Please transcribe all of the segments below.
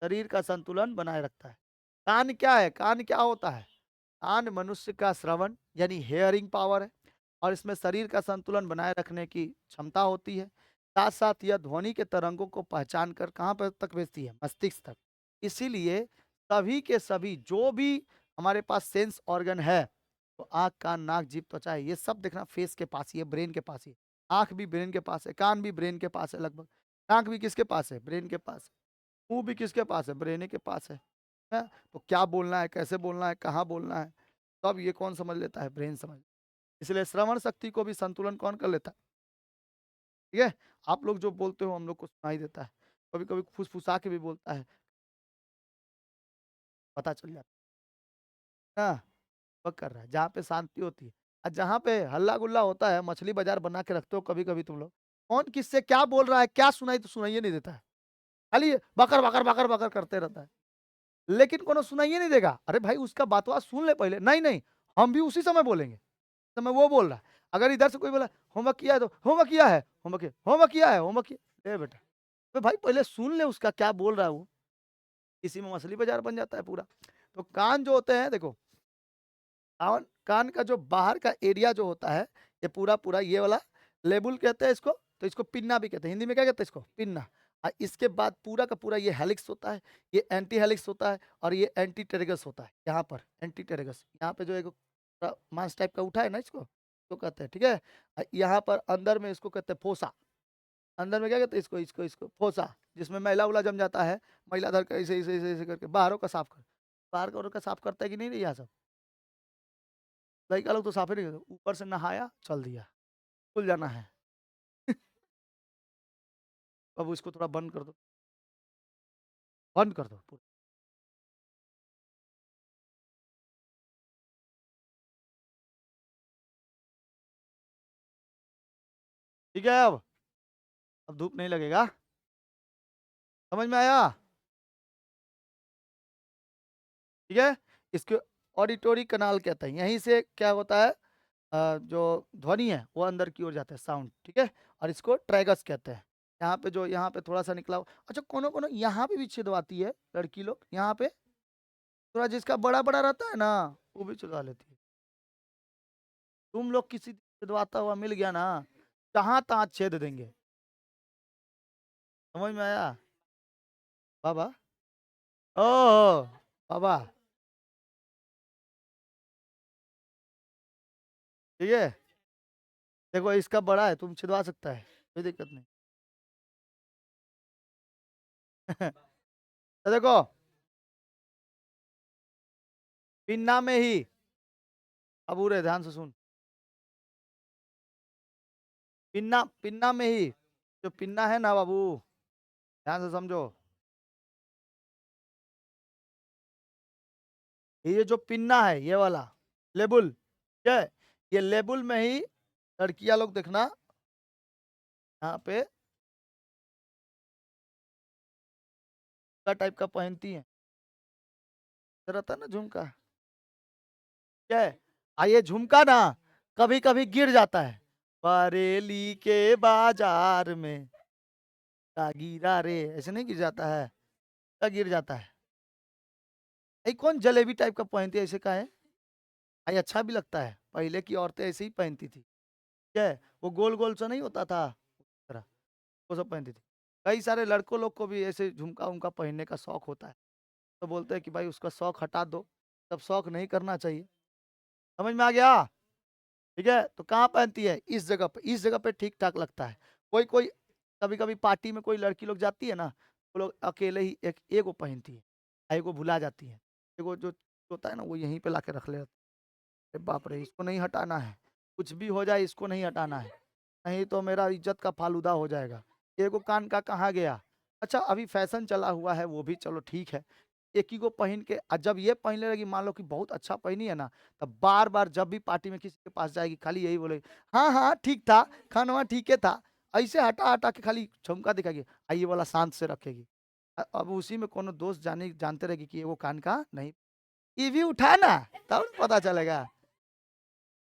शरीर का संतुलन बनाए रखता है। कान क्या है? कान क्या होता है? कान मनुष्य का श्रवण यानी हेयरिंग पावर है और इसमें शरीर का संतुलन बनाए रखने की क्षमता होती है। साथ साथ यह ध्वनि के तरंगों को पहचान कर कहाँ पर तक भेजती है? मस्तिष्क तक। इसीलिए सभी के सभी जो भी हमारे पास सेंस ऑर्गन है, तो आँख, कान, नाक, जीभ, त्वचा है, ये सब देखना फेस के पास ही है, ब्रेन के पास ही है। आँख भी ब्रेन के पास है, कान भी ब्रेन के पास है लगभग। नाक भी किसके पास है? ब्रेन के पास है। मुँह भी किसके पास है? ब्रेन ही के पास है। हैं? तो क्या बोलना है, कैसे बोलना है, कहाँ बोलना है, सब ये कौन समझ लेता है? ब्रेन समझ। इसलिए श्रवण शक्ति को भी संतुलन कौन कर लेता है? ठीक है? आप लोग जो बोलते हो हम लोग को सुनाई देता है। कभी-कभी फुसफुसा के भी बोलता है, पता चल जाता है। हाँ, वही कर रहा है, जहाँ पे शांति होती है। और जहाँ पे हल्ला-गुल्ला होता है, मछली बाज़ार बना के रखते हो कभी-कभी तुम लोग। कौन किससे क्या बोल रहा है, क्या सुनाई तो सुनाइए नहीं देता है। खाली बकर, बकर, बकर, बकर करते रहता है। लेकिन कोनो सुनाइए नहीं देगा। अरे भाई उसका बातवा सुन ले पहले। नहीं, नहीं, हम भी उसी समय बोलेंगे। समय वो बोल रहा है। अगर इधर से कोई बोला होमवर्क किया है तो होमवर्क किया है, होमवर्क किया है, होमवर्क किया ए बेटा, तो भाई पहले सुन ले उसका क्या बोल रहा है वो। इसी में मछली बाजार बन जाता है पूरा। तो कान जो होते हैं देखो, कान कान का जो बाहर का एरिया जो होता है, ये पूरा-पूरा ये वाला लेबुल कहते हैं इसको, तो इसको पिन्ना भी कहते हैं। हिंदी में क्या कहते हैं इसको? पिन्ना। इसके बाद पूरा का पूरा ये हेलिक्स होता है, ये एंटी हेलिक्स होता है और ये एंटी टेरेगस होता है। यहाँ पर एंटी टेरेगस, यहाँ पे जो एक मांस टाइप का उठा है ना इसको, तो कहते हैं, ठीक है? यहाँ पर अंदर में इसको कहते हैं फोसा। अंदर में क्या कहते हैं इसको इसको इसको फोसा, जिसमें मैला-वैला जम जाता है, मैला धर के ऐसे करके बाहरों का साफ कर, बाहर का साफ करता है कि नहीं यहाँ सब? लड़का लोग तो साफ ही नहीं करते, ऊपर से नहाया, चल दिया, खुल जाना है। अब इसको थोड़ा बंद कर दो, बंद कर दो पूरा। ठीक है अब धूप नहीं लगेगा, समझ में आया? ठीक है? इसको ऑडिटरी कैनाल कहते हैं, यहीं से क्या होता है जो ध्वनि है वो अंदर की ओर जाता है साउंड, ठीक है? और इसको ट्रैगस कहते हैं। यहाँ पे जो यहाँ पे थोड़ा-सा निकला हो अच्छा कोनो-कोनो यहाँ पे भी छिदवाती है लड़की लोग, यहाँ पे थोड़ा जिसका बड़ा-बड़ा रहता है ना, वो भी छिदवा लेती है। तुम लोग किसी दिन छिदवाता हुआ मिल गया ना, जहाँ-तहाँ छेद देंगे। समझ में आया? बाबा? ओह! बाबा, ठीक है? देखो इसका बड़ा है, तुम छिदवा सकता है, कोई दिक्कत नहीं। तो देखो, पिन्ना में ही अब उरे ध्यान से सुन, पिन्ना पिन्ना में ही जो पिन्ना है ना बाबू, ध्यान से समझो। ये जो पिन्ना है, ये वाला लेबुल, ठीक है? ये लेबुल में ही लड़कियाँ लोग देखना यहाँ पे का टाइप का पहनती हैं। रहता है ना झुमका, क्या है? ये झुमका ना कभी-कभी गिर जाता है। बरेली के बाजार में का गिरा रे, ऐसे नहीं गिर जाता है? क्या गिर जाता है? कौन जलेबी टाइप का पहनती है, ऐसे का है? ये अच्छा भी लगता है। पहले की औरतें ऐसे ही पहनती थी। क्या है? वो गोल-गोल सा नहीं होता था, तरह, वो सब पहनती थी। कई सारे लड़कों लोग को भी ऐसे झुमका-वुमका पहनने का शौक होता है। तो बोलते हैं कि भाई उसका शौक हटा दो, तब शौक नहीं करना चाहिए। समझ में आ गया? ठीक है? तो कहाँ पहनती है? इस जगह पे ठीक-ठाक लगता है। कोई-कोई कभी-कभी पार्टी में कोई लड़की लोग जाती है ना, वो लोग अकेले ही एक एगो पहनती है, एगो भुला जाती है। एगो जो होता है ना, वो यहीं पे लाके रख ले। अरे बाप रे! इसको नहीं हटाना है। कुछ भी हो जाए इसको नहीं हटाना है, नहीं तो मेरा इज़्ज़त का फालूदा हो जाएगा। एगो कान का कहाँ गया? अच्छा अभी फैशन चला हुआ है वो भी चलो ठीक है। एक ही को पहन के जब ये पहनने लगी मान लो कि बहुत अच्छा पहनी है ना, तब बार-बार जब भी पार्टी में किसी के पास जाएगी खाली यही बोलेगी, "हाँ, हाँ, ठीक था, खानवा ठीके था।" ऐसे हटा-हटा के खाली झुमका दिखाएगी, ये वाला शांत से रखेगी। अब उसी में कोनो दोस्त जानते रहेगी कि ये वो कान का नहीं, ये भी उठा ना, तब न पता चलेगा।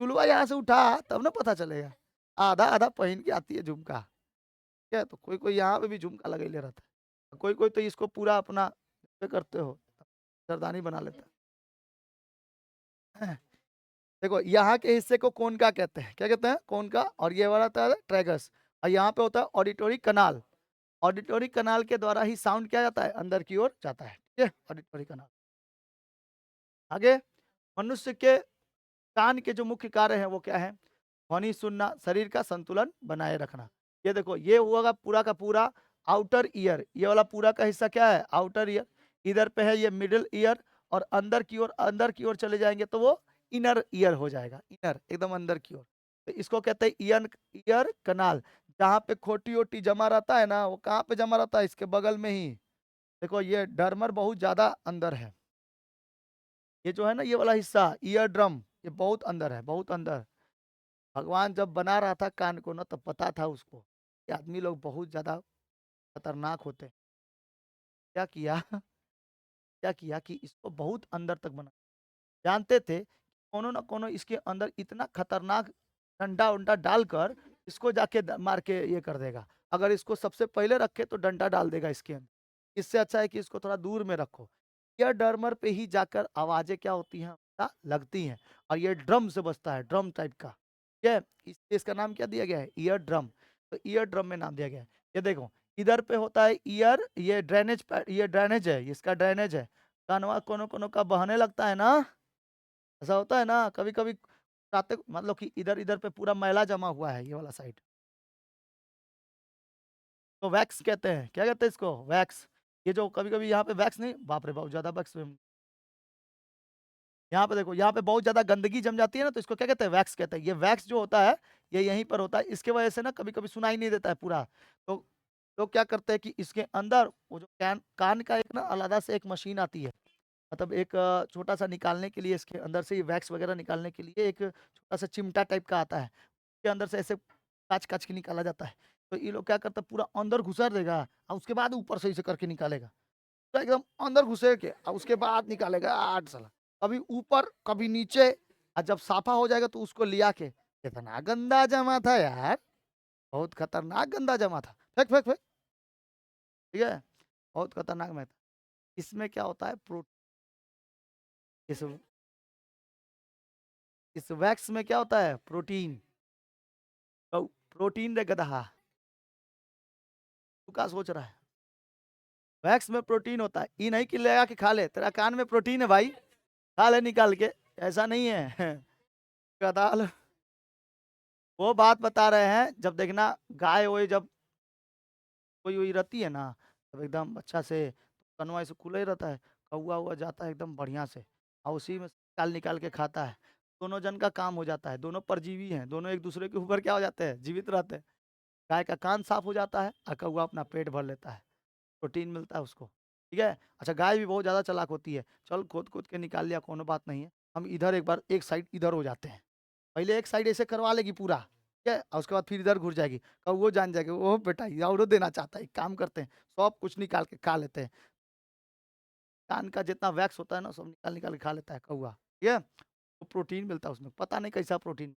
चुलवा यहाँ से उठा तब ना पता चलेगा। आधा-आधा पहन के आती है झुमका। ठीक है? तो कोई-कोई यहाँ पे भी झुमका लगइले रहता है। कोई-कोई तो इसको पूरा अपना क्या करते हो, सरदानी बना लेता है। देखो यहाँ के हिस्से को कौन का कहते हैं, क्या कहते हैं, कौन का, और ये वाला होता है ट्रैगस, और यहाँ पे होता है ऑडिटरी कनाल। ऑडिटरी कनाल के द्वारा ही साउंड क्या जाता है, अंदर की ओर जाता है, ठीक है, ऑडिटरी कनाल। आगे, मनुष्य के कान के जो मुख्य कार्य हैं वो क्या है, ध्वनि सुनना, शरीर का संतुलन बनाए रखना। ये देखो, ये हुआ पूरा का पूरा आउटर ईयर, ये वाला पूरा का हिस्सा क्या है, आउटर ईयर। इधर पे है ये मिडिल ईयर, और अंदर की ओर चले जाएंगे तो वो इनर ईयर हो जाएगा, इनर एकदम अंदर की ओर। तो इसको कहते हैं ईयर, ईयर कनाल। जहाँ पे खोटी ओटी जमा रहता है ना, वो कहाँ पे जमा रहता है, इसके बगल में ही। देखो ये डर्मर बहुत ज्यादा अंदर है, ये जो है ना ये वाला हिस्सा ईयर ड्रम, ये बहुत अंदर है, बहुत अंदर। भगवान जब बना रहा था कान को ना, तब पता था उसको कि आदमी लोग बहुत ज्यादा खतरनाक होते हैं। क्या किया क्या किया कि इसको बहुत अंदर तक बना, जानते थे कोनो ना कोनो इसके अंदर इतना खतरनाक डंडा उंडा डालकर इसको जाके मार के ये कर देगा। अगर इसको सबसे पहले रखे तो डंडा डाल देगा इसके अंदर। इससे अच्छा है कि इसको थोड़ा दूर में रखो। यह डरमर पे ही जाकर आवाजें क्या होती हैं, पता लगती हैं। और ये ड्रम से बजता है, ड्रम टाइप का, ठीक है। इसका नाम क्या दिया गया है, ईयर ड्रम। तो ईयर ड्रम में नाम दिया गया है। ये देखो, इधर पे होता है ईयर, ये ड्रेनेज, ये ड्रेनेज है, इसका ड्रेनेज है। कानवा कोनो कोनो का बहने लगता है ना, ऐसा होता है ना कभी कभी, रात मतलब कि इधर इधर पे पूरा मैला जमा हुआ है ये वाला साइड, तो वैक्स कहते हैं, क्या कहते हैं इसको, वैक्स। ये जो कभी कभी यहाँ पे वैक्स नहीं, बाप रे बहुत ज्यादा वैक्स, यहाँ पे देखो, यहाँ पे बहुत ज्यादा गंदगी जम जाती है ना, तो इसको क्या कहते हैं, वैक्स कहते हैं। ये वैक्स जो होता है ये यहीं पर होता है, इसके वजह से ना कभी कभी सुनाई नहीं देता है पूरा। तो लोग क्या करते हैं कि इसके अंदर वो जो कान का एक ना अलग से एक मशीन आती है, मतलब एक छोटा सा निकालने के लिए, इसके अंदर से ये वैक्स वगैरह निकालने के लिए एक छोटा सा चिमटा टाइप का आता है, के अंदर से ऐसे काच काच के निकाला जाता है। तो ये लोग क्या करते हैं, पूरा अंदर घुसा देगा और उसके बाद ऊपर से इसे करके निकालेगा, तो एकदम अंदर घुसे के और उसके बाद निकालेगा, आठ साला कभी ऊपर कभी नीचे। और जब साफा हो जाएगा तो उसको लिया के, कितना गंदा जमा था यार, बहुत खतरनाक गंदा जमा था, फेंक फेंक फेंक, ठीक है, बहुत खतरनाक में था। इसमें क्या होता है, इस इस वैक्स में क्या होता है, प्रोटीन। तो प्रोटीन रे गधा, तू क्या सोच रहा है, वैक्स में प्रोटीन होता है, ये नहीं कि लगा के खा ले, तेरा कान में प्रोटीन है भाई, खा ले निकाल के, ऐसा नहीं है गधा। वो बात बता रहे हैं, जब देखना गाय वही जब कोई वही रहती है ना, तब एकदम अच्छा से कनवा ऐसे खुले ही रहता है, कौआ हुआ जाता है एकदम बढ़िया से, और उसी में निकाल निकाल के खाता है। दोनों जन का काम हो जाता है, दोनों परजीवी हैं, दोनों एक दूसरे के ऊपर क्या हो जाते हैं, जीवित रहते हैं। गाय का कान साफ हो जाता है और कौआ अपना पेट भर लेता है, प्रोटीन मिलता है उसको, ठीक है। अच्छा, गाय भी बहुत ज़्यादा चालाक होती है, चल खोद खोद के निकाल लिया, कोनो बात नहीं है, हम इधर एक बार एक साइड इधर हो जाते हैं, पहले एक साइड ऐसे करवा लेगी पूरा, ठीक है, और उसके बाद फिर इधर घुस जाएगी, कब वो जान जाएगी, वो बेटा ये और देना चाहता है, एक काम करते हैं, सब कुछ निकाल के खा लेते हैं, कान का जितना वैक्स होता है ना सब निकाल निकाल के खा लेता है कौआ, ठीक है। वो प्रोटीन मिलता है उसमें, पता नहीं कैसा प्रोटीन,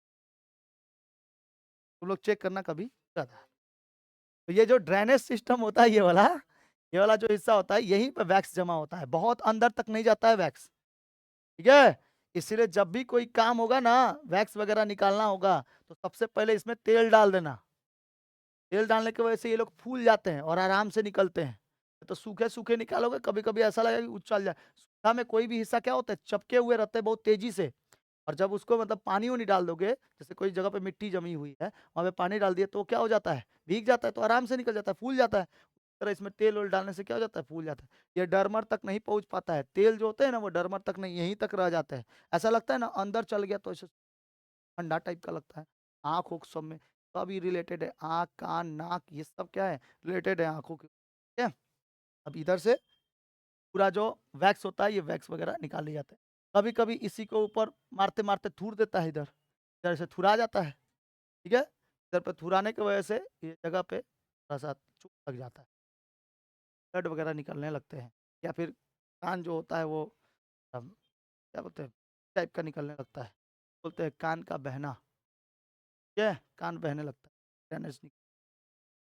तुम लोग चेक करना कभी। तो ये जो ड्रेनेज सिस्टम होता है, ये वाला जो हिस्सा होता है, यहीं पे वैक्स जमा होता है, बहुत अंदर तक नहीं जाता है वैक्स, ठीक है। इसीलिए जब भी कोई काम होगा ना, वैक्स वगैरह निकालना होगा, तो सबसे पहले इसमें तेल डाल देना। तेल डालने की वजह से ये लोग फूल जाते हैं और आराम से निकलते हैं। तो सूखे सूखे निकालोगे, कभी कभी ऐसा लगेगा कि उछल जाए। सूखा में कोई भी हिस्सा क्या होता है, चपके हुए रहते हैं बहुत तेजी से। और जब उसको मतलब पानी नहीं डाल दोगे, जैसे कोई जगह पे मिट्टी जमी हुई है, वहां पे पानी डाल दिया तो क्या हो जाता है, भीग जाता है, तो आराम से निकल जाता है, फूल जाता है। उस तरह इसमें तेल वेल डालने से क्या हो जाता है, फूल जाता है। ये डरमर तक नहीं पहुंच पाता है, तेल जो होते हैं ना वो डरमर तक नहीं, यहीं तक रह जाते हैं। ऐसा लगता है ना अंदर चल गया तो ऐसे ठंडा टाइप का लगता है। आँख उख सब में सब ही रिलेटेड है, आँख कान नाक ये सब क्या है, रिलेटेड है आँखों के, ठीक है। अब इधर से पूरा जो वैक्स होता है, ये वैक्स वगैरह निकाल लिया जाता है। कभी कभी इसी के ऊपर मारते मारते थूर देता है, इधर इधर से थुरा जाता है, ठीक है। इधर पे थुराने की वजह से ये जगह पे थोड़ा सा चुभ लग जाता है, ब्लड वगैरह निकलने लगते हैं। या फिर कान जो होता है वो क्या बोलते हैं, टाइप का निकलने लगता है, बोलते हैं कान का बहना, ठीक है, कान बहने लगता है,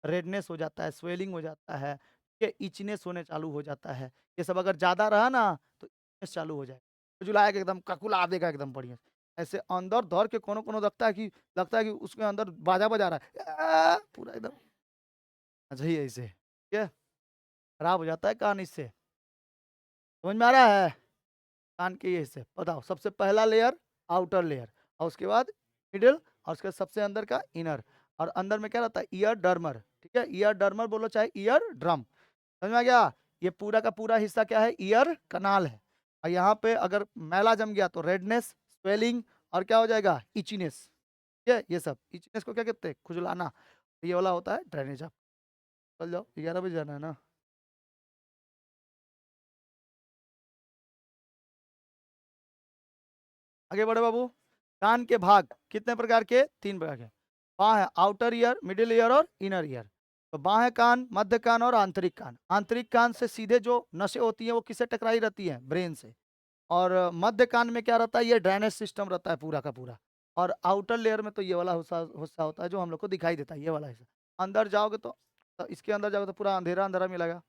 रेडनेस हो जाता है, स्वेलिंग हो जाता है, ये इचनेस होने चालू हो जाता है। ये सब अगर ज़्यादा रहा ना तो इचनेस चालू हो जाए, खुजलाए के एकदम ककुला देगा एकदम बढ़िया से। ऐसे अंदर धर के कोनो-कोनो लगता है कि उसके अंदर बाजा बजा रहा है। पूरा एकदम अच्छा ही ऐसे, ठीक है? खराब हो जाता है कान इससे। समझ में आ रहा है? कान के ये हिस्से बताओ। सबसे पहला लेयर आउटर लेयर और उसके बाद मिडिल और उसके सबसे अंदर का इनर और अंदर में क्या रहता है ईयर डर्मर, ठीक है? ईयर डर्मर बोलो चाहे ईयर ड्रम। समझ में आ गया? ये पूरा का पूरा हिस्सा क्या है? ईयर कनाल है। और यहाँ पे अगर मैला जम गया तो रेडनेस, स्वेलिंग और क्या हो जाएगा? इचीनेस। ठीक है? ये सब इचीनेस को क्या कहते हैं? खुजलाना। ये वाला होता है ड्रेनेज। आप चल जाओ, 11 बजे जाना है ना। आगे बढ़े बाबू। कान के भाग कितने प्रकार के? 3 प्रकार के। बाँ है आउटर ईयर, मिडिल ईयर और इनर ईयर। तो बाँ कान, मध्य कान और आंतरिक कान। आंतरिक कान से सीधे जो नसें होती हैं वो किससे टकराई रहती है? ब्रेन से। और मध्य कान में क्या रहता है? ये ड्रेनेज सिस्टम रहता है पूरा का पूरा। और आउटर लेयर में तो ये वाला हिस्सा हिस्सा होता है जो हम लोग को दिखाई देता है, ये वाला हिस्सा। अंदर जाओगे तो इसके अंदर जाओगे तो पूरा अंधेरा अंधेरा मिलेगा।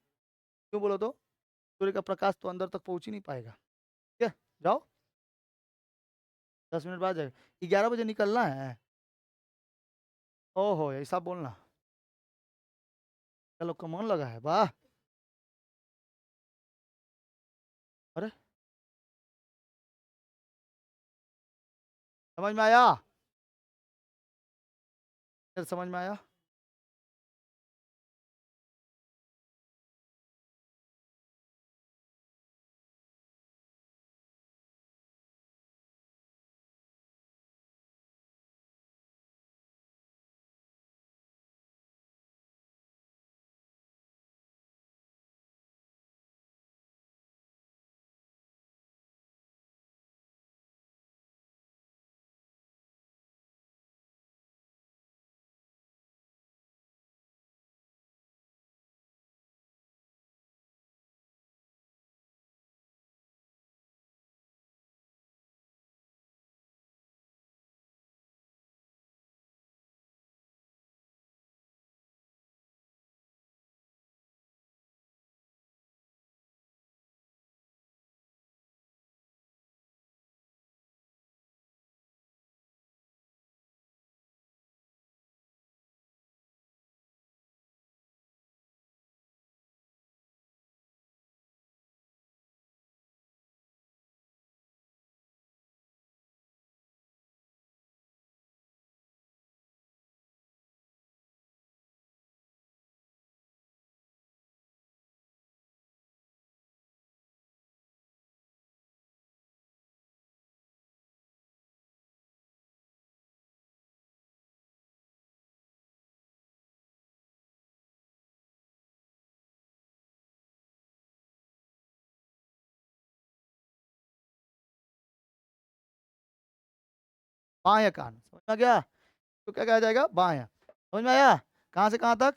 क्यों बोलो तो? सूर्य का प्रकाश तो अंदर तक पहुंच ही नहीं पाएगा। ठीक है? जाओ, 10 मिनट बाद जाएगा। 11 बजे निकलना है। ओहो, ऐसा बोलना। चलो, कमोन लगा है, वाह। अरे, समझ में आया? फिर समझ में आया? बायां कान समझ में आ गया? तो क्या कहा जाएगा? बायां। समझ में आया? कहाँ से कहाँ तक?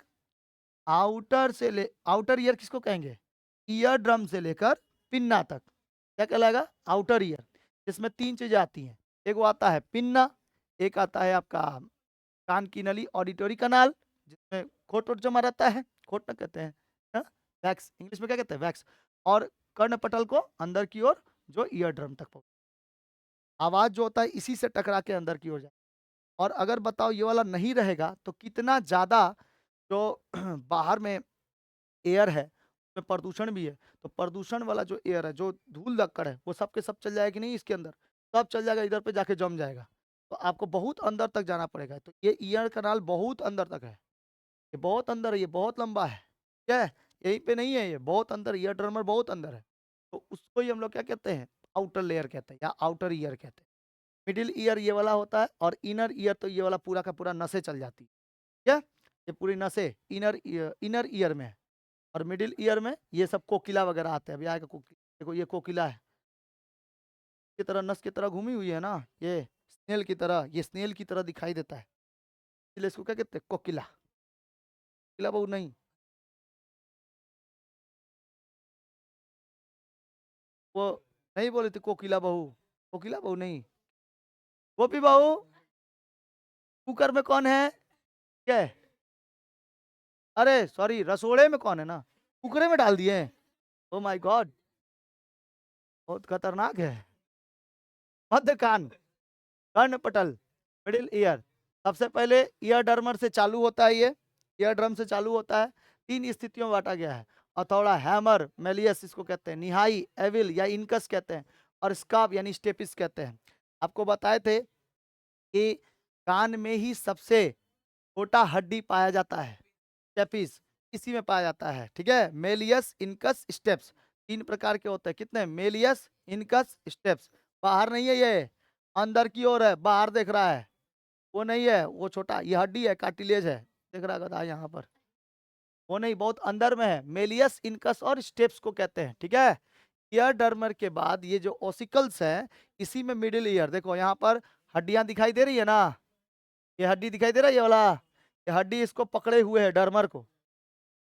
आउटर ईयर किसको कहेंगे? ईयर ड्रम से लेकर पिन्ना तक क्या कहलाएगा? Outer ear. इसमें 3 चीजें आती हैं। एक वो आता है पिन्ना, एक आता है आपका कान की नली ऑडिटरी कनाल, जिसमें खोट वोट जमा रहता है, खोट ना कहते हैं, हाँ? वैक्स, इंग्लिश में क्या कहते हैं? वैक्स। और कर्ण पटल को अंदर की ओर जो ईयर ड्रम तक पहुंच, आवाज जो होता है इसी से टकरा के अंदर की ओर जाए। और अगर बताओ ये वाला नहीं रहेगा तो कितना ज्यादा जो बाहर में एयर है उसमें प्रदूषण भी है, तो प्रदूषण वाला जो एयर है, जो धूल धक्कड़ है, वो सब के सब चल जाएगा कि नहीं इसके अंदर? सब चल जाएगा, इधर पे जाके जम जाएगा। तो आपको बहुत अंदर तक जाना पड़ेगा। तो ये ईयर कनाल बहुत अंदर तक है, ये बहुत अंदर है, ये बहुत लंबा है। क्या है? यहीं पे नहीं है, ये बहुत अंदर, ईयर ड्रमर बहुत अंदर है। तो उसको ही हम लोग क्या कहते हैं? आउटर लेयर कहते हैं या आउटर ईयर कहते हैं। मिडिल ईयर ये वाला होता है और इनर ईयर तो ये वाला पूरा का पूरा नसें चल जाती है। क्या? ये पूरी नसें इनर ईयर में है। और मिडिल ईयर में ये सब कोकिला वगैरह आते हैं। अभी आएगा कोकिला, देखो ये कोकिला है, की तरह नस की तरह घूमी हुई है ना, ये स्नेल की तरह, ये स्नेल की तरह दिखाई देता है, इसलिए इसको क्या कहते हैं? कोकिला। कोकिला बहू नहीं, वो नहीं बोली थी कोकिला बहू, कोकिला बहू नहीं, गोपी बहू। कुकर में कौन है? क्या है? अरे सॉरी, रसोड़े में कौन है ना? कुकरे में डाल दिए। ओ माय गॉड, बहुत खतरनाक है। मध्य कान, कर्ण पटल, मिडिल ईयर। सबसे पहले ईयर डर्मर से चालू होता है, ये ईयर ड्रम से चालू होता है। 3 स्थितियों में बांटा गया है। हथौड़ा, हैमर, मेलियस इसको कहते हैं, निहाई, एविल या इनकस कहते हैं, और स्काब यानी स्टेपिस कहते हैं। आपको बताए थे कि कान में ही सबसे छोटा हड्डी पाया जाता है, स्टेपिस, इसी में पाया जाता है। ठीक है, मेलियस, इनकस, स्टेप्स, 3 प्रकार के होते हैं। कितने? Méliès, incus, steps. बाहर नहीं है ये, अंदर की ओर है, बाहर देख रहा है, वो नहीं है, वो छोटा, ये हड्डी है, कार्टिलेज है, देख रहा गधा यहाँ पर, वो नहीं, बहुत अंदर में है। मेलियस, इनकस और स्टेप्स को कहते हैं। ठीक है, ईयर डर्मर के बाद ये जो ओसिकल्स है, इसी में मिडिल ईयर, देखो यहाँ पर हड्डियां दिखाई दे रही है ना, ये हड्डी दिखाई दे रहा है, ये वाला, ये हड्डी इसको पकड़े हुए है, डर्मर को,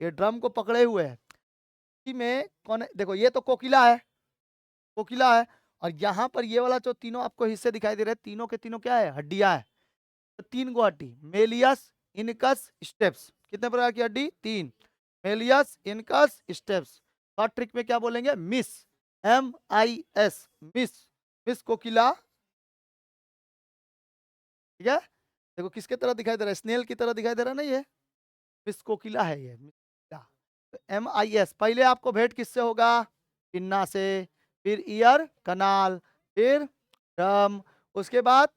ये ड्रम को पकड़े हुए है। इसी में कौन है? देखो ये तो कोकिला है, कोकिला है, और यहाँ पर ये वाला जो तीनों आपको हिस्से दिखाई दे रहे हैं, तीनों के तीनों क्या है? हड्डियां है। तो 3 गो हड्डी, मेलियस, इनकस, स्टेप्स। कितने प्रकार की हड्डी? 3, Méliès, incus, steps. Short trick में क्या बोलेंगे? मिस, MIS, मिस, मिस कोकिला। ठीक है, देखो किसके तरह दिखाई दे रहा है? स्नेल की तरह दिखाई दे रहा है ना, ये मिस कोकिला है, ये मिस कोकिला। तो MIS, पहले आपको भेंट किससे होगा? पिन्ना से, फिर ईयर कनाल, फिर ड्रम, उसके बाद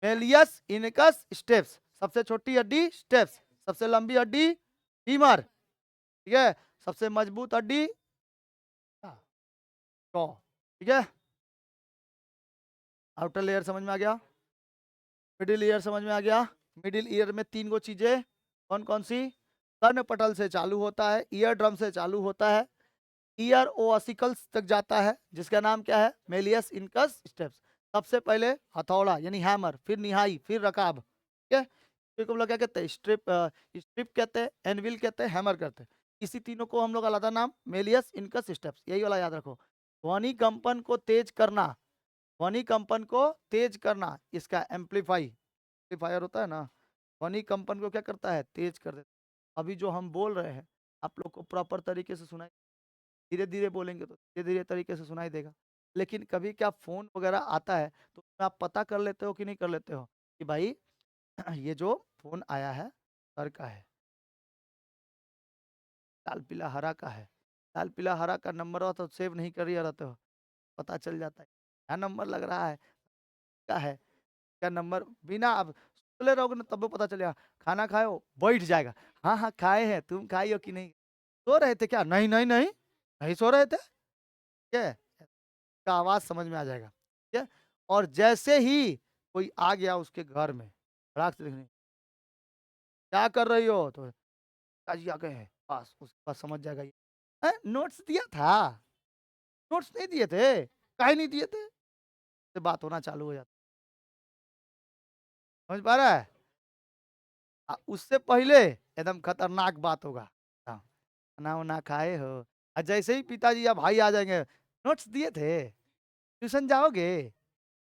मेलियस, इनकस, स्टेप्स। सबसे छोटी हड्डी स्टेप्स, सबसे लंबी हड्डी फीमर। ठीक है, सबसे मजबूत हड्डी जॉ। ठीक है, आउटर लेयर समझ में आ गया, मिडिल ईयर समझ में आ गया। मिडिल ईयर में 3 गो चीजें, कौन कौन सी? कर्ण पटल से चालू होता है, ईयर ड्रम से चालू होता है, ईयर ओसिकल्स तक जाता है, जिसका नाम क्या है? Méliès, incus, steps. सबसे पहले हथौड़ा यानी हैमर, फिर निहाई, फिर रकाब। ठीक है, फिर हम लोग क्या कहते हैं? स्ट्रिप, स्ट्रिप कहते हैं, एनविल कहते हैं, हैमर कहते हैं। इसी तीनों को हम लोग अलग नाम, मेलियस, इनकस, स्टेप्स, यही वाला याद रखो। ध्वनि कंपन को तेज करना, ध्वनि कंपन को तेज करना, इसका एम्पलीफायर होता है ना, ध्वनि कंपन को क्या करता है? तेज कर देता है। अभी जो हम बोल रहे हैं, आप लोग को प्रॉपर तरीके से सुनाई, धीरे धीरे बोलेंगे तो धीरे धीरे तरीके से सुनाई देगा। लेकिन कभी क्या फोन वगैरह आता है तो आप पता कर लेते हो कि नहीं कर लेते हो कि भाई ये जो फोन आया है सर का है, लाल पीला हरा का है, लाल पीला हरा का नंबर हो तो सेव नहीं कर रहते हो, पता चल जाता है क्या नंबर लग रहा है, क्या है, क्या नंबर, बिना अब बोले रहोगे ना तब भी पता चलेगा। खाना खाए हो? बैठ जाएगा, हाँ हाँ खाए हैं, तुम खाई हो कि नहीं? सो रहे थे क्या? नहीं नहीं नहीं, नहीं सो रहे थे। ठीक है, का आवाज समझ में आ जाएगा। ठीक है, और जैसे ही कोई आ गया उसके घर में, राख से देखने, क्या कर रही हो? तो पिताजी आ गए हैं, बस उसके बाद समझ जाएगा ये, नोट्स दिया था, नोट्स नहीं दिए थे, काहे नहीं दिए थे, से बात होना चालू हो जाता। समझ पा रहा है? उससे पहले एकदम खतरनाक बात होगा। हाँ, खाना वाना खाए हो, और जैसे ही पिताजी या भाई आ जाएंगे, नोट्स दिए थे, ट्यूशन जाओगे,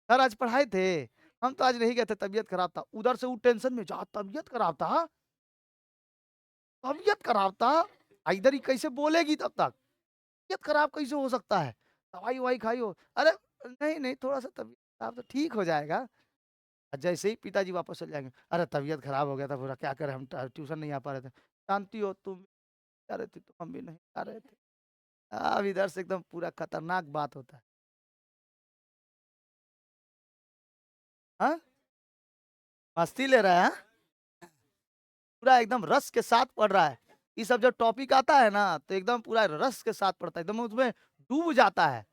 सर आज पढ़ाए थे, हम तो आज नहीं गए थे, तबीयत खराब था। उधर से वो टेंशन में जा, तबीयत खराब था, तबीयत खराब था, इधर ही कैसे बोलेगी तब तक, तबीयत खराब कैसे हो सकता है, दवाई ववाई खाई हो? अरे नहीं नहीं, थोड़ा सा तबीयत खराब तो ठीक हो जाएगा। और जैसे ही पिताजी वापस चले जाएंगे, अरे तबीयत खराब हो गया था पूरा, क्या करें हम, ट्यूशन नहीं आ पा रहे थे। जानती हो तुम जा रहे थे तो हम भी नहीं आ रहे थे। अब इधर से एकदम पूरा खतरनाक बात होता है। हाँ, मस्ती ले रहा है, हाँ? पूरा एकदम रस के साथ पढ़ रहा है। ये सब जब टॉपिक आता है ना तो एकदम पूरा रस के साथ पढ़ता है, एकदम उसमें डूब जाता है।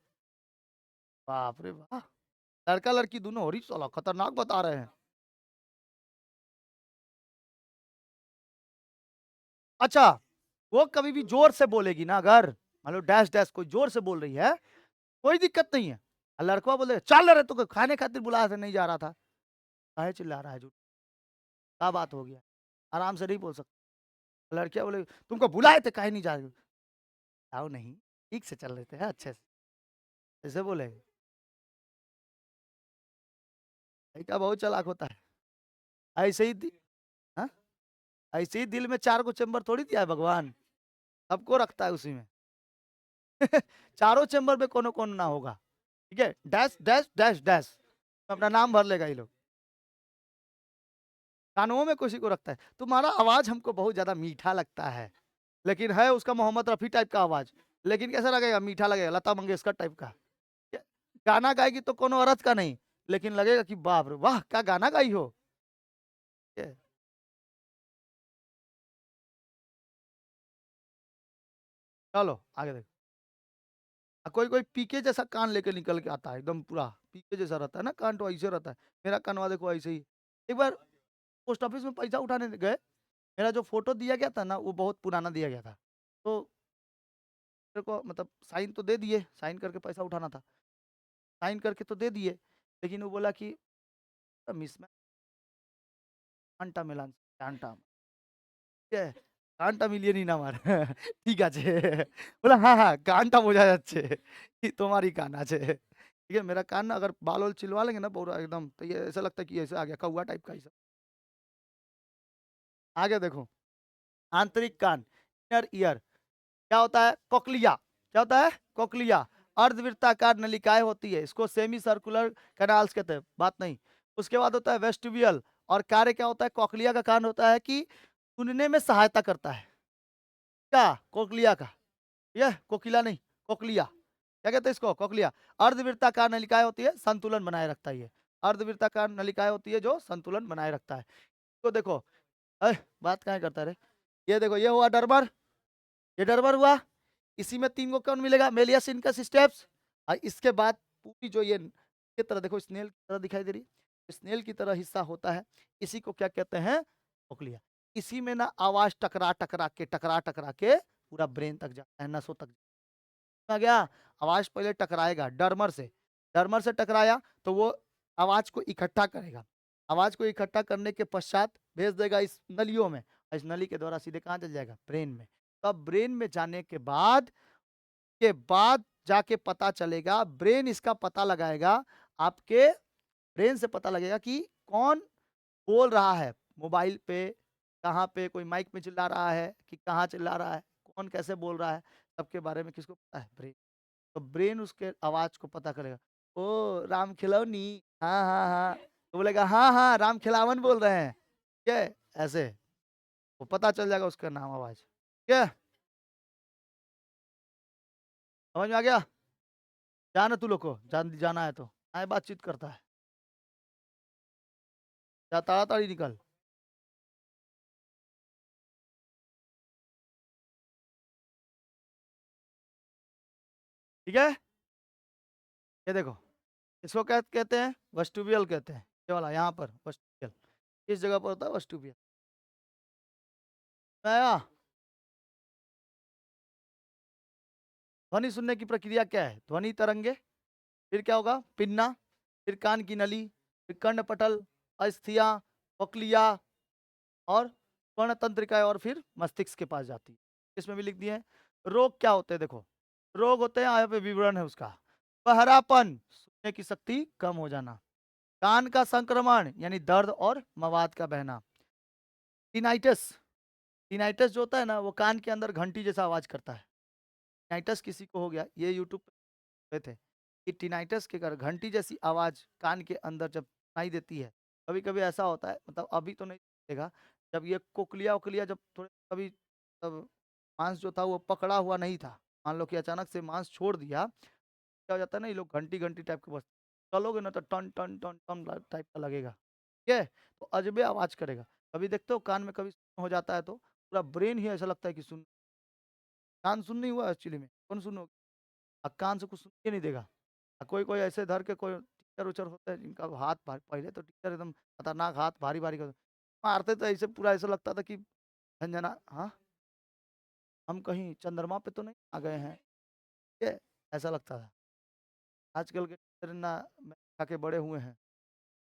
बाप रे वाह, लड़का लड़की दोनों हो रही, साला खतरनाक बता रहे हैं। अच्छा, वो कभी भी जोर से बोलेगी ना, अगर मान लो डैश डैश कोई जोर से बोल रही है, कोई दिक्कत नहीं है। और लड़का बोले चल रहे तो खाने खातिर बुलाया था, नहीं जा रहा था, काहे चिल्ला रहा है, झूठ, क्या बात हो गया, आराम से नहीं बोल सकता। लड़कियां बोले तुमको बुलाए थे काहे नहीं जा रहे? आओ नहीं, ठीक से चल रहे थे, अच्छे से, ऐसे बोले। लड़का बहुत चालाक होता है। ऐसे ही हाँ? ऐसे ही दिल में 4 गो चेम्बर थोड़ी दिया है भगवान, सबको रखता है उसी में। चारों चेम्बर में कोनो कोनो ना होगा, ठीक है, डैश डैश डैश डैश, अपना नाम भर लेगा ये लोग। कानों में किसी को रखता है। तुम्हारा आवाज हमको बहुत ज्यादा मीठा लगता है, लेकिन है उसका मोहम्मद रफी टाइप का आवाज, लेकिन कैसा लगेगा, मीठा लगेगा, लता मंगेशकर टाइप का। गाना गाएगी तो कोनो औरत का नहीं, लेकिन लगेगा कि बाप रे वाह क्या गाना गाई हो। चलो आगे देखो। कोई कोई पीके जैसा कान लेके निकल के आता है, एकदम पूरा पीके जैसा रहता है ना कान, तो ऐसे रहता है। मेरा कानवा देखो ऐसे ही। एक बार पोस्ट ऑफिस में पैसा उठाने गए, मेरा जो फोटो दिया गया था ना वो बहुत पुराना दिया गया था, तो मेरे को मतलब साइन तो दे दिए, साइन करके पैसा उठाना था, साइन करके तो दे दिए, लेकिन वो बोला कि मिस ঘন্টা মেলান গানটা ঠিক আছে? গানটা মিলিয়ে নিন আমার ঠিক আছে बोला हाँ हाँ गानটা বোঝা যাচ্ছে कि तुम्हारी कान আছে ठीक है। मेरा कान ना अगर बाल वाल चिलवा लेंगे ना पूरा एकदम, तो ये ऐसा लगता है कि ऐसे आ गया कौवा टाइप का ही सब। आगे देखो, आंतरिक कान, इनर ईयर, क्या होता है, कोक्लिया, क्या होता है, कोक्लिया, अर्धवृत्ताकार नलिकाएं होती है, इसको सेमी सर्कुलर कैनाल्स कहते हैं, बात नहीं। उसके बाद होता है वेस्टिब्यूल, और कार्य क्या होता है, कोक्लिया का काम होता है कि सुनने में सहायता करता है, क्या, कोक्लिया का, ये कोकिला नहीं, कोक्लिया, क्या कहते हैं इसको, कोक्लिया। अर्धवृत्ताकार नलिकाएं होती है, संतुलन बनाए रखता है ये, अर्धवृत्ताकार नलिकाएं होती है जो संतुलन बनाए रखता है। तो देखो, बात कहाँ करता है रे, ये देखो, ये हुआ डरबर, ये डरबर हुआ, इसी में 3 को कौन मिलेगा, मेलियस इनकस स्टेप्स, और इसके बाद पूरी जो ये तरह देखो स्नेल की तरह दिखाई दे रही है, स्नेल की तरह हिस्सा होता है, इसी को क्या कहते हैं, कोक्लिया। इसी में ना आवाज टकरा टकरा के पूरा ब्रेन तक जाता है, नसों तक आ गया। आवाज पहले टकराएगा डरमर से, डरमर से टकराया तो वो आवाज को इकट्ठा करेगा, आवाज को इकट्ठा करने के पश्चात भेज देगा इस नलियों में, और इस नली के द्वारा सीधे कहाँ चल जाएगा, ब्रेन में। तब ब्रेन में जाने के बाद जाके पता चलेगा, ब्रेन इसका पता लगाएगा, आपके ब्रेन से पता लगेगा कि कौन बोल रहा है मोबाइल पे, कहाँ पे कोई माइक में चिल्ला रहा है कि कहाँ चिल्ला रहा है, कौन कैसे बोल रहा है, सबके बारे में किसको पता है, ब्रेन। तो ब्रेन उसके आवाज को पता करेगा, ओ राम खिलौनी, हाँ हाँ हाँ, तो बोलेगा हाँ हाँ राम खिलावन बोल रहे हैं, ठीक है, ऐसे वो पता चल जाएगा उसका नाम, आवाज, ठीक है, समझ में आ गया। जाना तू लोग को जाना है तो आए, बातचीत करता है, जा ताड़ाताड़ी निकल, ठीक है। ये देखो, इसको क्या कहते हैं, वस्टुबियल कहते हैं, ये वाला यहाँ पर वस्टुबियल, इस जगह पर होता है वस्टुबियल, आया। ध्वनि सुनने की प्रक्रिया क्या है, ध्वनि तरंगे, फिर क्या होगा, पिन्ना, फिर कान की नली, फिर कर्णपटल, अस्थियां, कोक्लिया, और स्वर्ण तंत्रिका, और फिर मस्तिष्क के पास जाती है। इसमें भी लिख दिए हैं। रोग क्या होते हैं, देखो, रोग होते हैं, यहाँ पे विवरण है उसका, बहरापन, सुनने की शक्ति कम हो जाना, कान का संक्रमण यानी दर्द और मवाद का बहना, टिनाइटस, टिनाइटस जो होता है ना वो कान के अंदर घंटी जैसा आवाज करता है, टिनाइटस किसी को हो गया, ये यूट्यूब पे थे कि टिनाइटस के कारण घंटी जैसी आवाज कान के अंदर जब सुनाई देती है, कभी कभी ऐसा होता है, मतलब अभी तो नहीं देगा, जब ये कोकलिया उकलिया जब थोड़े कभी, तब मांस जो था वो पकड़ा हुआ नहीं था, मान लो कि अचानक से मांस छोड़ दिया, क्या हो जाता है ना, ये लोग घंटी घंटी टाइप के बस चलोगे ना तो टन टन टन टन टाइप का लगेगा, ठीक है, तो अजबे आवाज करेगा। कभी देखते हो कान में कभी हो जाता है तो पूरा ब्रेन ही ऐसा लगता है कि सुन, कान सुन नहीं हुआ एक्चुअली में, कौन सुनो, कान से कुछ सुन के नहीं देगा। कोई कोई ऐसे धर के कोई टीचर उचर होता है जिनका हाथ भारी, पहले तो टीचर एकदम खतरनाक हाथ भारी भारी कर मारते, तो ऐसे पूरा ऐसा लगता था कि झंझना, हाँ हम कहीं चंद्रमा पे तो नहीं आ गए हैं, ये ऐसा लगता था। आजकल के टीचर ना के बड़े हुए हैं,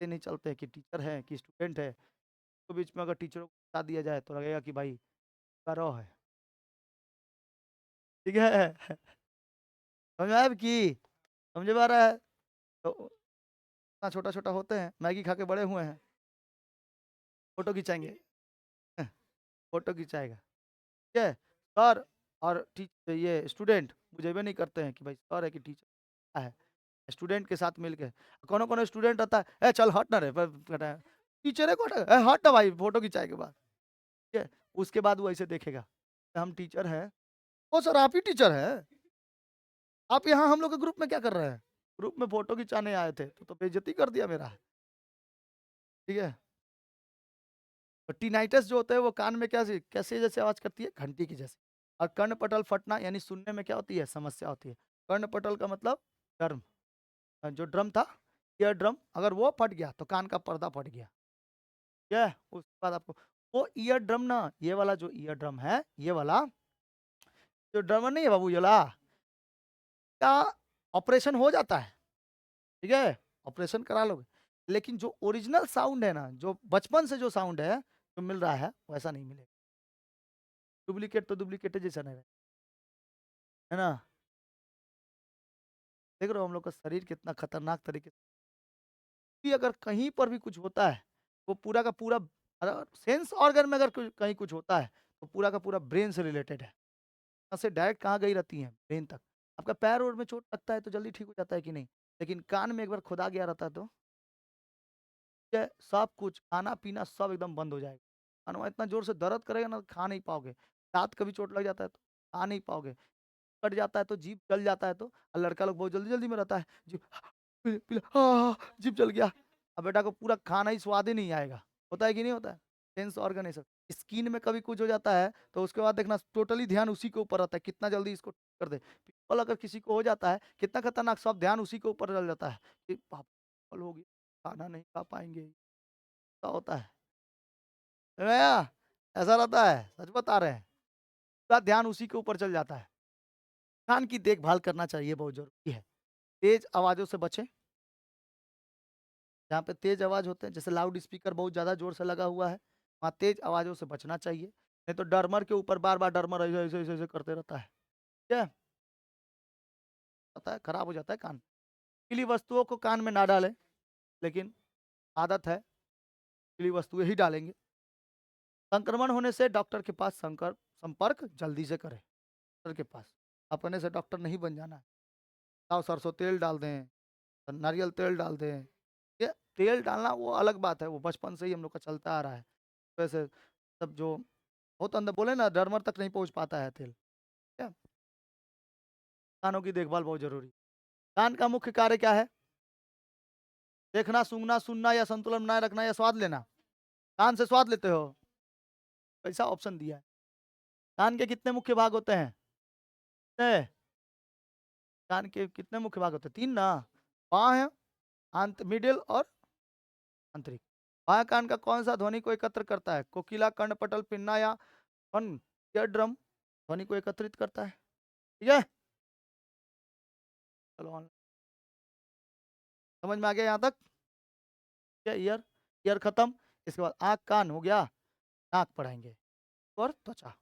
ये नहीं चलते कि टीचर है कि स्टूडेंट है, तो बीच में अगर टीचरों को बता दिया जाए तो लगेगा कि भाई करो है, ठीक है समझ में आया अब की, समझ में आ रहा है, तो इतना छोटा छोटा होते हैं, मैगी खा के बड़े हुए हैं, फोटो खिंचाएंगे फोटो खिंचाएगा, ठीक है सर। और ये स्टूडेंट बुझेबे नहीं करते हैं कि भाई सर है कि टीचर है। स्टूडेंट के साथ मिलके कोनो कोनो स्टूडेंट रहता है, ए चल हट ना रे, टीचर है को हट, "ए, हट ना भाई फोटो खिंचाए के बाद, ठीक है, उसके बाद वो ऐसे देखेगा हम टीचर है। ओ सर आप ही टीचर है, आप यहाँ हम लोग के ग्रुप में क्या कर रहे हैं? ग्रुप में फोटो खिंचाने आए थे तो बेइज्जती कर दिया मेरा, ठीक है। तो टीनाइटस जो होता है वो कान में कैसे जैसे आवाज करती है, घंटी की जैसे। और कर्णपटल फटना यानी सुनने में क्या होती है, समस्या होती है। कर्णपटल का मतलब ड्रम, जो ड्रम था, ईयर ड्रम, अगर वो फट गया तो कान का पर्दा फट गया। ठीक है, उसके बाद आपको वो ईयर ड्रम ना, ये वाला जो ईयर ड्रम है, ये वाला जो ड्रमर नहीं है बाबू, ये वाला का ऑपरेशन हो जाता है, ठीक है, ऑपरेशन करा लोगे। लेकिन जो ओरिजिनल साउंड है ना, जो बचपन से जो साउंड है जो मिल रहा है, वैसा नहीं मिलेगा। डुप्लीकेट तो डुप्लीकेट जैसा नहीं है ना। देख रहे हो हम लोग का शरीर कितना खतरनाक तरीके से, भी अगर कहीं पर भी कुछ होता है, वो पूरा का पूरा, अगर सेंस ऑर्गन में अगर कहीं कुछ होता है तो पूरा का पूरा ब्रेन से रिलेटेड है। यहाँ से डायरेक्ट कहाँ गई रहती है, ब्रेन तक। आपका पैर और में चोट लगता है तो जल्दी ठीक हो जाता है कि नहीं, लेकिन कान में एक बार खुदा गया रहता है तो ये सब कुछ खाना पीना सब एकदम बंद हो जाएगा। कानवा इतना जोर से दर्द करेगा ना, खा नहीं पाओगे। दांत कभी चोट लग जाता है तो खा नहीं पाओगे। कट जाता है तो जीभ जल जाता है तो, और लड़का लोग बहुत जल्दी जल्दी में रहता है, जीभ जीभ जल गया, अब बेटा को पूरा खाना ही स्वाद ही नहीं आएगा। होता है कि नहीं होता है, सेंस ऑर्गन है सब। स्किन में कभी कुछ हो जाता है तो उसके बाद देखना टोटली ध्यान उसी के ऊपर रहता है, कितना जल्दी इसको ठीक कर दे। पिंपल अगर किसी को हो जाता है, कितना खतरनाक, सब ध्यान उसी के ऊपर चल जाता है कि पिंपल हो गया, खाना नहीं खा पाएंगे, ऐसा होता है। भैया ऐसा रहता है, सच बता रहे हैं, पूरा ध्यान उसी के ऊपर चल जाता है। कान की देखभाल करना चाहिए, बहुत जरूरी है। तेज आवाजों से बचें, जहाँ पे तेज आवाज होते हैं, जैसे लाउड स्पीकर बहुत ज्यादा जोर से लगा हुआ है, वहाँ तेज आवाजों से बचना चाहिए। नहीं तो डरमर के ऊपर बार बार डरमर ऐसे ऐसे ऐसे ऐसे करते रहता है, क्या पता है, खराब हो जाता है कान। गीली वस्तुओं को कान में ना डालें, लेकिन आदत है गीली वस्तुएं ही डालेंगे। संक्रमण होने से डॉक्टर के पास संपर्क जल्दी से करें, डॉक्टर के पास। अपने से डॉक्टर नहीं बन जाना है। लाओ सरसों तेल डाल दें, नारियल तेल डाल दें, ये तेल डालना वो अलग बात है, वो बचपन से ही हम लोग का चलता आ रहा है। वैसे सब जो बहुत अंदर बोले ना, डरमर तक नहीं पहुंच पाता है तेल, क्या। कानों की देखभाल बहुत जरूरी। कान का मुख्य कार्य क्या है? देखना, सूंघना, सुनना, या संतुलन बनाए रखना, या स्वाद लेना। कान से स्वाद लेते हो, कैसा ऑप्शन दिया है। कान के कितने मुख्य भाग होते हैं? कितने? कान के कितने मुख्य भाग होते हैं? तीन ना, बाह्य, आंत, मिडिल और आंतरिक। बाह्य कान का कौन सा ध्वनि को एकत्र करता है? कोकिला, कर्णपटल, पिन्ना, या कौन, ईयर ड्रम ध्वनि को एकत्रित करता है, ठीक है। चलो समझ में आ गया यहाँ तक? क्या, ईयर, ईयर खत्म। इसके बाद आँख कान हो गया, नाक पढ़ाएंगे और त्वचा।